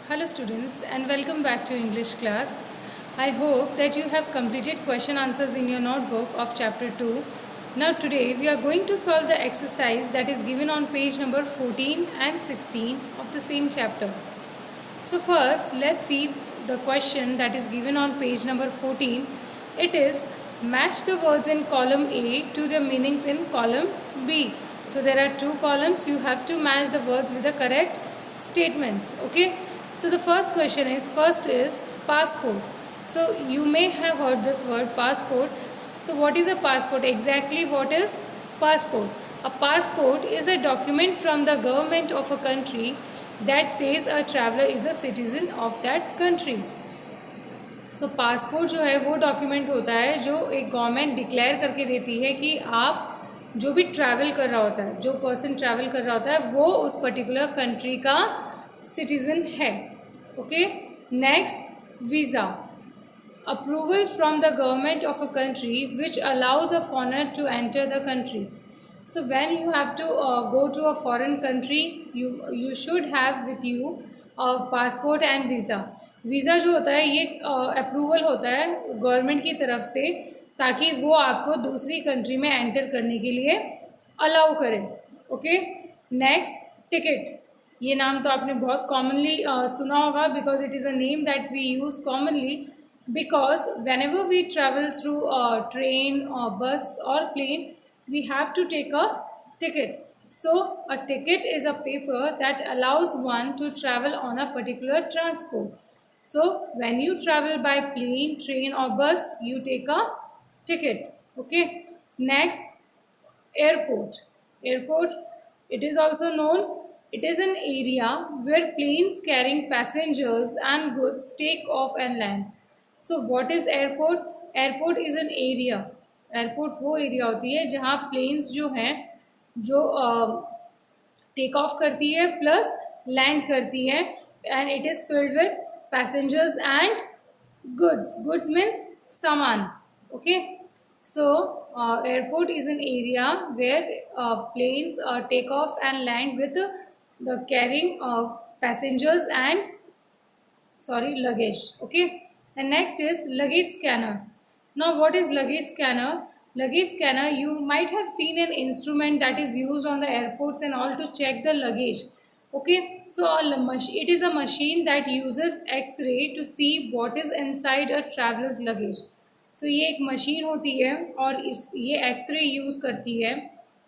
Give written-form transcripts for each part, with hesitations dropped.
Hello students and welcome back to English class. I hope that you have completed question answers in your notebook of chapter 2. Now today we are going to solve the exercise that is given on page number 14 and 16 of the same chapter. So first let's see the question that is given on page number 14. It is match the words in column A to their meanings in column B. So there are two columns, you have to match the words with the correct statements. Okay, so the first is passport. So you may have heard this word passport. So what is a passport? Exactly, what is passport? A passport is a document from the government of a country that says a traveler is a citizen of that country. So passport जो है वो document होता है जो एक government declare करके देती है कि आप जो भी ट्रैवल कर रहा होता है, जो पर्सन ट्रैवल कर रहा होता है वो उस पर्टिकुलर कंट्री का सिटीज़न है. Okay, next visa, approval from the government of a country which allows a foreigner to enter the country. So when you have to go to a foreign country, you should have with you passport and visa. Visa जो होता है ये approval होता है government की तरफ से ताकि वो आपको दूसरी कंट्री में एंटर करने के लिए अलाउ करे. Okay, next ticket. ये नाम तो आपने बहुत कॉमनली सुना होगा because it is a name that we use commonly because whenever we travel through a train or bus or plane, we have to take a ticket. So a ticket is a paper that allows one to travel on a particular transport. So when you travel by plane, train or bus, you take a ticket. Okay, next, airport. Airport, it is also known, it is an area where planes carrying passengers and goods take off and land. So what is airport? Airport is an area. Airport वो area होती है जहाँ planes जो हैं जो take off करती है plus land करती है and it is filled with passengers and goods. Goods means saman. Okay, so airport is an area where planes take off and land with the carrying passengers and luggage. Okay, and next is luggage scanner. Now what is luggage scanner? Luggage scanner, you might have seen an instrument that is used on the airports and all to check the luggage. Okay, so it is a machine that uses x-ray to see what is inside a traveler's luggage. So ये एक machine होती है और ये x ray use करती है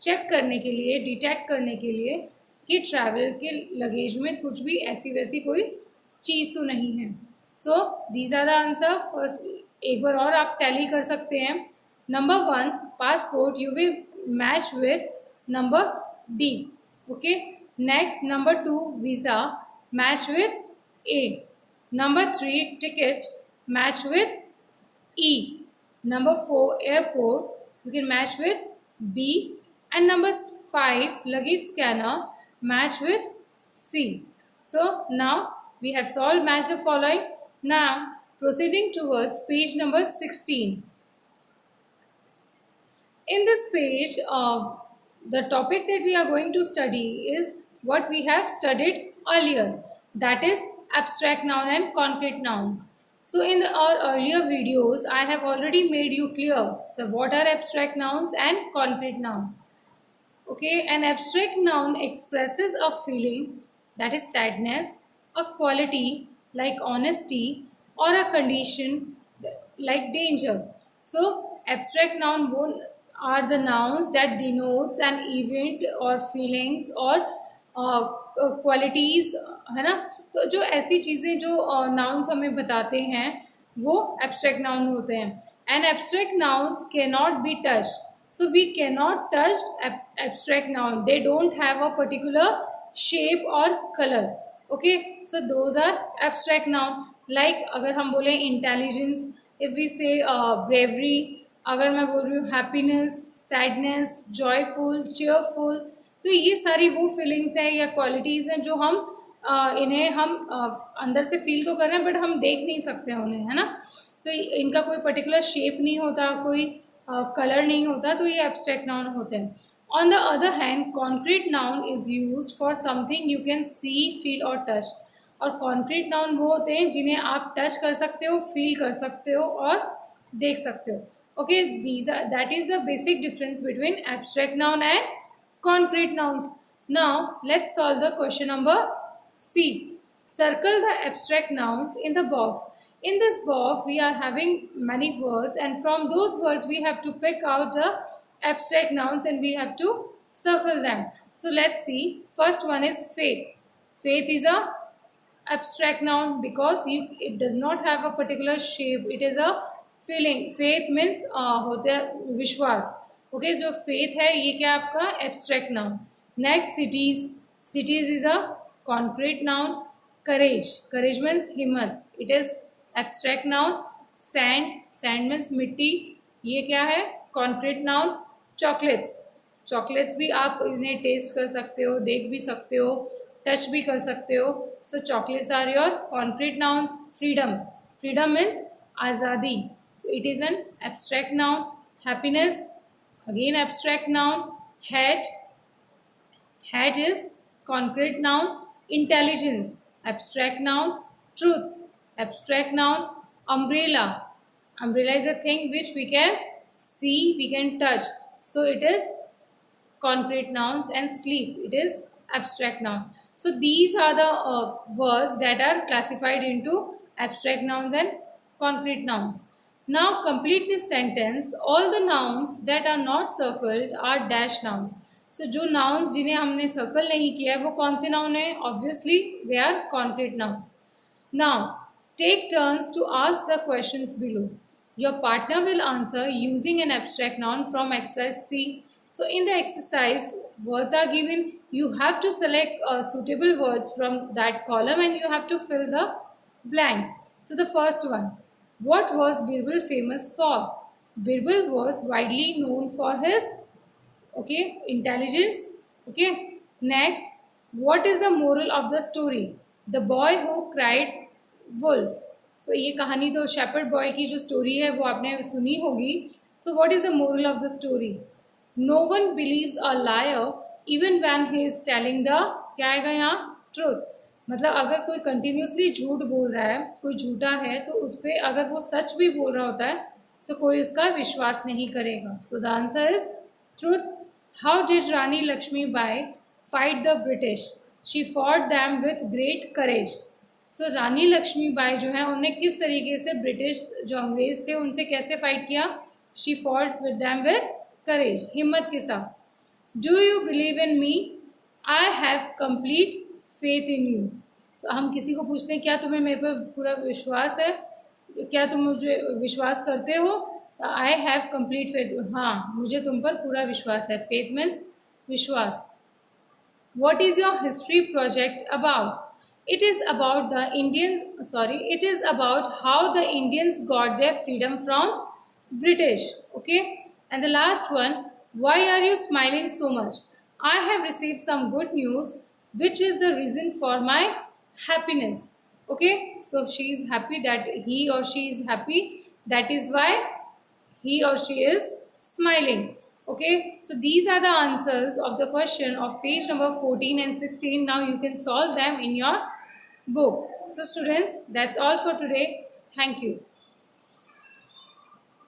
check करने के लिए, डिटेक्ट करने के लिए कि ट्रैवलर के लगेज में कुछ भी ऐसी वैसी कोई चीज़ तो नहीं है. So these are the answer. First एक बार और आप टैली कर सकते हैं. Number 1 passport you will match with number D. Okay, next number 2 visa match with A. Number 3 ticket match with E. Number 4 airport you can match with B. And number 5 luggage scanner match with C. So now we have solved match the following. Now proceeding towards page number 16. In this page the topic that we are going to study is what we have studied earlier, that is abstract noun and concrete nouns. So in our earlier videos, I have already made you clear so what are abstract nouns and concrete nouns. Okay, an abstract noun expresses a feeling, that is sadness, a quality like honesty, or a condition like danger. So abstract noun are the nouns that denotes an event or feelings or qualities, है ना. तो जो ऐसी चीज़ें जो nouns हमें बताते हैं वो एब्स्ट्रैक्ट नाउन होते हैं. And abstract nouns can not be touch. So we can not touch abstract noun. They don't have a particular shape और colour. Okay, so those are abstract noun. Like अगर हम बोलें intelligence, if we say bravery, अगर मैं बोल रही हूँ happiness, sadness, joyful, cheerful, तो ये सारी वो फीलिंग्स हैं या क्वालिटीज़ हैं जो हम इन्हें हम अंदर से फील तो कर रहे हैं बट हम देख नहीं सकते उन्हें, है ना. तो इनका कोई पर्टिकुलर शेप नहीं होता, कोई कलर नहीं होता, तो ये एब्स्ट्रैक्ट नाउन होते हैं. On the other hand concrete noun is used for something you can see, feel और टच. और कॉन्क्रीट नाउन वो होते हैं जिन्हें आप टच कर सकते हो, फील कर सकते हो और देख सकते हो। Okay, these are, that is the basic difference between abstract noun and concrete nouns. Now let's solve the question number C. Circle the abstract nouns in the box. In this box we are having many words, and from those words we have to pick out the abstract nouns and we have to circle them. So let's see. First one is faith. Faith is a abstract noun because it does not have a particular shape. It is a feeling. Faith means होता है विश्वास. Okay, जो faith है ये क्या आपका abstract noun. Next, cities. Cities is a concrete noun. Courage. Courage means हिम्मत. It is abstract noun. Sand. Sand means मिट्टी. ये क्या है? Concrete noun. Chocolates. चॉकलेट्स भी आप इन्हें टेस्ट कर सकते हो, देख भी सकते हो, टच भी कर सकते हो. So chocolates are your concrete nouns. Freedom. Freedom means आज़ादी. So it is an abstract noun. Happiness, again abstract noun. Head. Head is concrete noun. Intelligence, abstract noun. Truth, abstract noun. Umbrella. Umbrella is a thing which we can see, we can touch. So it is concrete nouns. And sleep, it is abstract noun. So these are the words that are classified into abstract nouns and concrete nouns. Now complete this sentence. All the nouns that are not circled are dash nouns. So जो nouns जिन्हें हमने circle नहीं किया है वो कौन से noun है? Obviously they are concrete nouns. Now take turns to ask the questions below. Your partner will answer using an abstract noun from exercise C. So in the exercise, words are given. You have to select suitable words from that column and you have to fill the blanks. So the first one, what was Birbal famous for? Birbal was widely known for his intelligence. Next, what is the moral of the story? The boy who cried wolf. So ये कहानी तो shepherd boy की जो story है वो आपने सुनी होगी. So what is the moral of the story? No one believes a liar even when he is telling the क्या आएगा यहाँ truth. मतलब अगर कोई कंटिन्यूसली झूठ बोल रहा है, कोई झूठा है, तो उस पर अगर वो सच भी बोल रहा होता है तो कोई उसका विश्वास नहीं करेगा. So the answer is truth. How did Rani Lakshmibai fight the British? She fought them with great courage. So Rani Lakshmibai जो है उन्हें किस तरीके से ब्रिटिश जो अंग्रेज थे उनसे कैसे फाइट किया? She fought with them with courage, हिम्मत के साथ. Do you believe in me? I have complete faith in you. So हम किसी को पूछते हैं क्या तुम्हें मेरे पर पूरा विश्वास है, क्या तुम मुझे विश्वास करते हो? आई हैव कंप्लीट फेथ. हाँ, मुझे तुम पर पूरा विश्वास है. फेथ मीन्स विश्वास. What is your history project about? It is about the it is about how the Indians got their freedom from British. Okay. And the last one, why are you smiling so much? I have received some good news, which is the reason for my happiness. Okay. So she is happy that he or she is happy. That is why he or she is smiling. Okay, so these are the answers of the question of page number 14 and 16. Now you can solve them in your book. So students, that's all for today. Thank you.